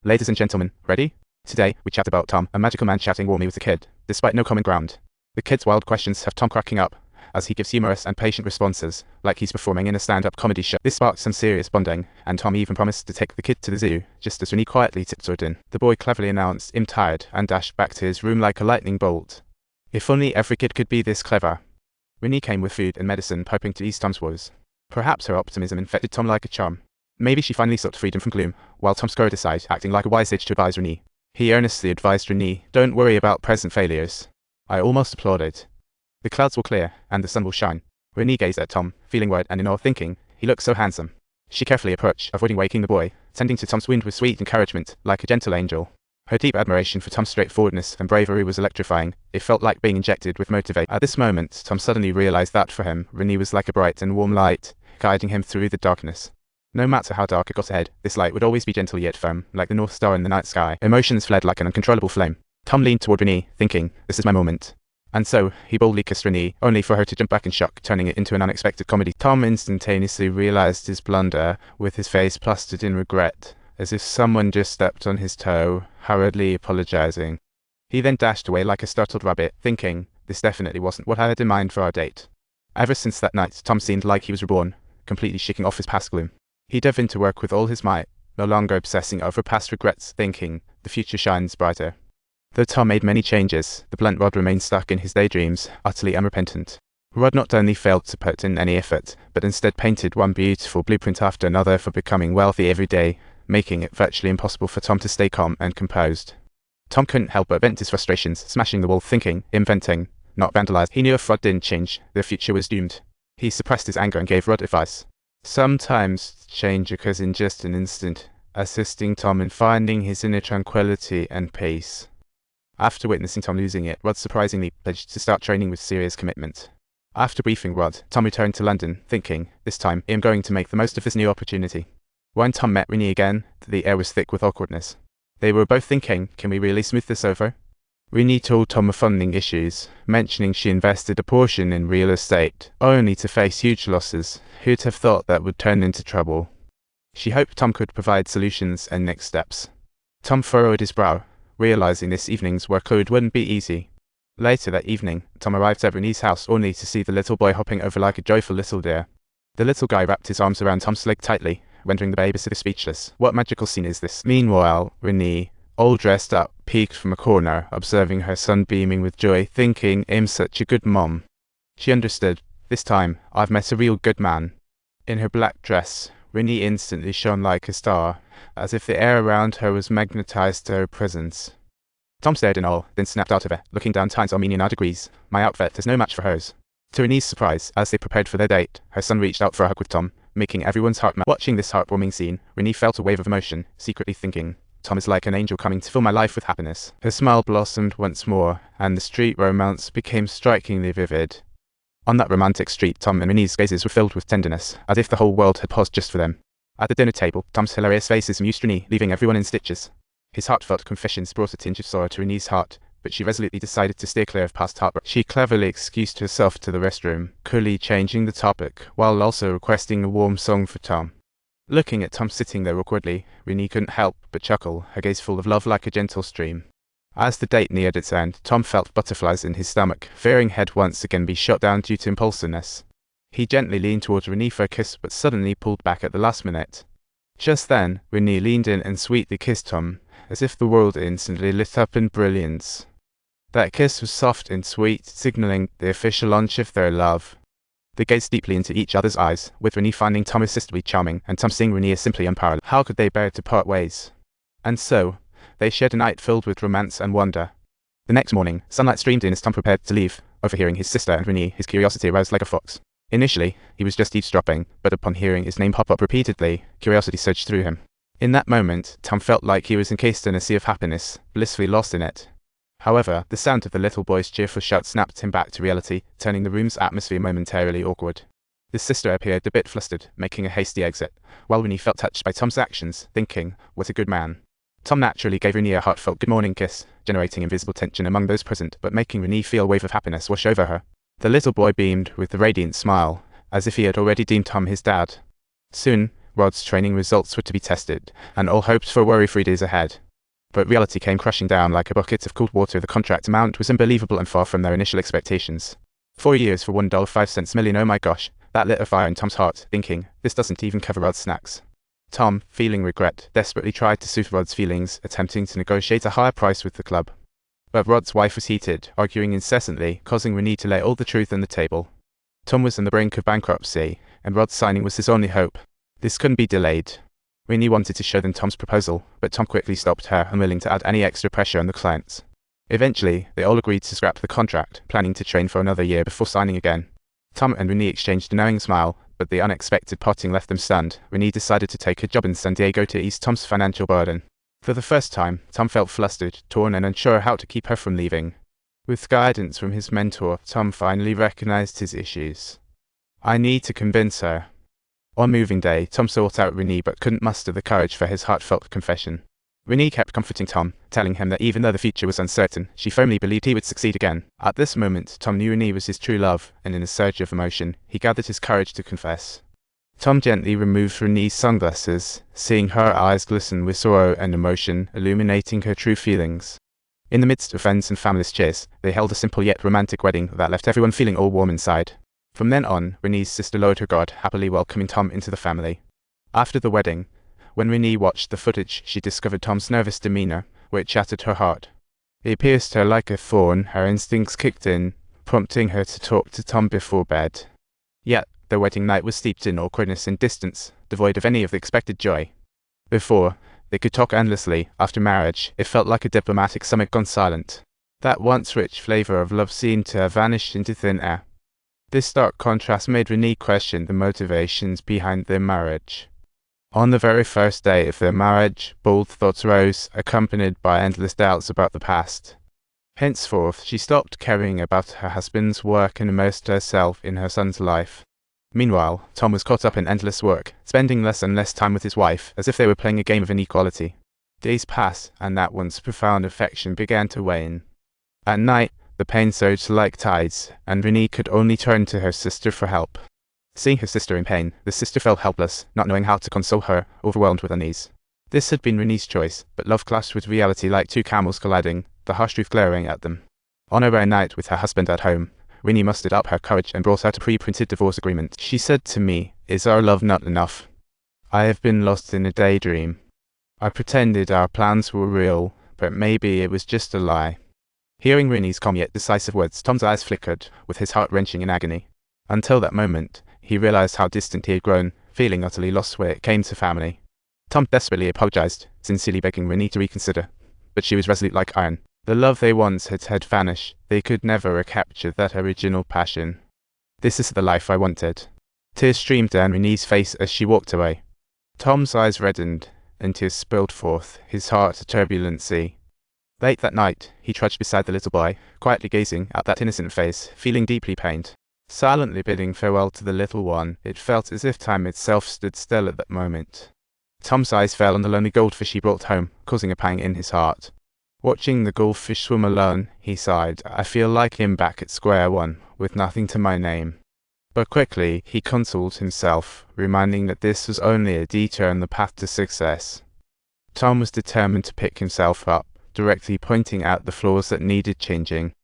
Ladies and gentlemen, ready? Today, we chat about Tom, a magical man chatting warmly with a kid, despite no common ground. The kid's wild questions have Tom cracking up, as he gives humorous and patient responses, like he's performing in a stand-up comedy show. This sparks some serious bonding, and Tom even promised to take the kid to the zoo, just as Renee quietly tiptoed in. The boy cleverly announced, "I'm tired," and dashed back to his room like a lightning bolt. If only every kid could be this clever. Renee came with food and medicine, hoping to ease Tom's woes. Perhaps her optimism infected Tom like a charm. Maybe she finally sought freedom from gloom, while Tom scurried aside, acting like a wise sage to advise Renee. He earnestly advised Renee, "Don't worry about present failures." I almost applauded. The clouds will clear, and the sun will shine. Renee gazed at Tom, feeling worried and in awe, thinking, he looked so handsome. She carefully approached, avoiding waking the boy, tending to Tom's wound with sweet encouragement, like a gentle angel. Her deep admiration for Tom's straightforwardness and bravery was electrifying. It felt like being injected with motivation. At this moment, Tom suddenly realized that for him, Renee was like a bright and warm light, guiding him through the darkness. No matter how dark it got ahead, this light would always be gentle yet firm, like the North Star in the night sky. Emotions fled like an uncontrollable flame. Tom leaned toward Renee, thinking, this is my moment. And so, he boldly kissed Renee, only for her to jump back in shock, turning it into an unexpected comedy. Tom instantaneously realized his blunder, with his face plastered in regret, as if someone just stepped on his toe, hurriedly apologizing. He then dashed away like a startled rabbit, thinking, this definitely wasn't what I had in mind for our date. Ever since that night, Tom seemed like he was reborn, completely shaking off his past gloom. He dove into work with all his might, no longer obsessing over past regrets, thinking, the future shines brighter. Though Tom made many changes, the blunt Rod remained stuck in his daydreams, utterly unrepentant. Rod not only failed to put in any effort, but instead painted one beautiful blueprint after another for becoming wealthy every day, making it virtually impossible for Tom to stay calm and composed. Tom couldn't help but vent his frustrations, smashing the wall, thinking, inventing, not vandalized. He knew if Rod didn't change, the future was doomed. He suppressed his anger and gave Rod advice. Sometimes change occurs in just an instant, assisting Tom in finding his inner tranquility and peace. After witnessing Tom losing it, Rod surprisingly pledged to start training with serious commitment. After briefing Rod, Tom returned to London, thinking, this time, I'm going to make the most of this new opportunity. When Tom met Renee again, the air was thick with awkwardness. They were both thinking, can we really smooth this over? Renee told Tom of funding issues, mentioning she invested a portion in real estate, only to face huge losses. Who'd have thought that would turn into trouble? She hoped Tom could provide solutions and next steps. Tom furrowed his brow, realizing this evening's workload wouldn't be easy. Later that evening, Tom arrived at Renee's house only to see the little boy hopping over like a joyful little deer. The little guy wrapped his arms around Tom's leg tightly, rendering the babysitter speechless. What magical scene is this? Meanwhile, Renee, all dressed up, peeked from a corner, observing her son beaming with joy, thinking, I'm such a good mom. She understood. This time, I've met a real good man. In her black dress, Renee instantly shone like a star, as if the air around her was magnetized to her presence. Tom stared in awe, then snapped out of it, looking down Time's Armenian degrees. My outfit is no match for hers. To Renee's surprise, as they prepared for their date, her son reached out for a hug with Tom, making everyone's heart melt. Watching this heartwarming scene, Renee felt a wave of emotion, secretly thinking, Tom is like an angel coming to fill my life with happiness. Her smile blossomed once more, and the street romance became strikingly vivid. On that romantic street, Tom and Renee's gazes were filled with tenderness, as if the whole world had paused just for them. At the dinner table, Tom's hilarious faces amused Renee, leaving everyone in stitches. His heartfelt confessions brought a tinge of sorrow to Renee's heart, but she resolutely decided to steer clear of past heartbreak. She cleverly excused herself to the restroom, coolly changing the topic, while also requesting a warm song for Tom. Looking at Tom sitting there awkwardly, Renee couldn't help but chuckle, her gaze full of love like a gentle stream. As the date neared its end, Tom felt butterflies in his stomach, fearing he'd once again be shot down due to impulsiveness. He gently leaned towards Renee for a kiss, but suddenly pulled back at the last minute. Just then, Renee leaned in and sweetly kissed Tom, as if the world instantly lit up in brilliance. That kiss was soft and sweet, signaling the official launch of their love. They gazed deeply into each other's eyes, with Renee finding Tom irresistibly charming, and Tom seeing Renee as simply unparalleled. How could they bear to part ways? And so, they shared a night filled with romance and wonder. The next morning, sunlight streamed in as Tom prepared to leave. Overhearing his sister and Renee, his curiosity aroused like a fox. Initially, he was just eavesdropping, but upon hearing his name pop up repeatedly, curiosity surged through him. In that moment, Tom felt like he was encased in a sea of happiness, blissfully lost in it. However, the sound of the little boy's cheerful shout snapped him back to reality, turning the room's atmosphere momentarily awkward. His sister appeared a bit flustered, making a hasty exit, while Renee felt touched by Tom's actions, thinking, what a good man. Tom naturally gave Renee a heartfelt good morning kiss, generating invisible tension among those present, but making Renee feel a wave of happiness wash over her. The little boy beamed with a radiant smile, as if he had already deemed Tom his dad. Soon, Rod's training results were to be tested, and all hoped for worry-free days ahead. But reality came crashing down like a bucket of cold water. The contract amount was unbelievable and far from their initial expectations. 4 years for $1.05 million. Oh my gosh, that lit a fire in Tom's heart, thinking, this doesn't even cover Rod's snacks. Tom, feeling regret, desperately tried to soothe Rod's feelings, attempting to negotiate a higher price with the club. But Rod's wife was heated, arguing incessantly, causing Renee to lay all the truth on the table. Tom was on the brink of bankruptcy, and Rod's signing was his only hope. This couldn't be delayed. Renee wanted to show them Tom's proposal, but Tom quickly stopped her, unwilling to add any extra pressure on the clients. Eventually, they all agreed to scrap the contract, planning to train for another year before signing again. Tom and Renee exchanged a knowing smile, but the unexpected parting left them stunned. Renee decided to take a job in San Diego to ease Tom's financial burden. For the first time, Tom felt flustered, torn, and unsure how to keep her from leaving. With guidance from his mentor, Tom finally recognized his issues. I need to convince her. On moving day, Tom sought out Renee but couldn't muster the courage for his heartfelt confession. Renee kept comforting Tom, telling him that even though the future was uncertain, she firmly believed he would succeed again. At this moment, Tom knew Renee was his true love, and in a surge of emotion, he gathered his courage to confess. Tom gently removed Renee's sunglasses, seeing her eyes glisten with sorrow and emotion, illuminating her true feelings. In the midst of friends and family's cheers, they held a simple yet romantic wedding that left everyone feeling all warm inside. From then on, Renee's sister lowered her guard, happily welcoming Tom into the family. After the wedding, when Renee watched the footage, she discovered Tom's nervous demeanor, which shattered her heart. It pierced her like a thorn. Her instincts kicked in, prompting her to talk to Tom before bed. Yet, their wedding night was steeped in awkwardness and distance, devoid of any of the expected joy. Before, they could talk endlessly. After marriage, it felt like a diplomatic summit gone silent. That once rich flavor of love seemed to have vanished into thin air. This stark contrast made Renee question the motivations behind their marriage. On the very first day of their marriage, bold thoughts rose, accompanied by endless doubts about the past. Henceforth, she stopped caring about her husband's work and immersed herself in her son's life. Meanwhile, Tom was caught up in endless work, spending less and less time with his wife, as if they were playing a game of inequality. Days passed, and that once profound affection began to wane. At night, the pain surged like tides, and Renee could only turn to her sister for help. Seeing her sister in pain, the sister felt helpless, not knowing how to console her, overwhelmed with unease. This had been Renee's choice, but love clashed with reality like two camels colliding, the harsh truth glaring at them. On a rare night with her husband at home, Renee mustered up her courage and brought out a pre-printed divorce agreement. She said to me, "Is our love not enough? I have been lost in a daydream. I pretended our plans were real, but maybe it was just a lie." Hearing Renee's calm yet decisive words, Tom's eyes flickered, with his heart wrenching in agony. Until that moment, he realized how distant he had grown, feeling utterly lost where it came to family. Tom desperately apologized, sincerely begging Renee to reconsider, but she was resolute like iron. The love they once had vanished. They could never recapture that original passion. "This is the life I wanted." Tears streamed down Renee's face as she walked away. Tom's eyes reddened, and tears spilled forth, his heart a turbulent sea. Late that night, he trudged beside the little boy, quietly gazing at that innocent face, feeling deeply pained. Silently bidding farewell to the little one, it felt as if time itself stood still at that moment. Tom's eyes fell on the lonely goldfish he brought home, causing a pang in his heart. Watching the goldfish swim alone, he sighed, "I feel like him back at square one, with nothing to my name." But quickly, he consoled himself, reminding that this was only a detour on the path to success. Tom was determined to pick himself up, directly pointing out the flaws that needed changing.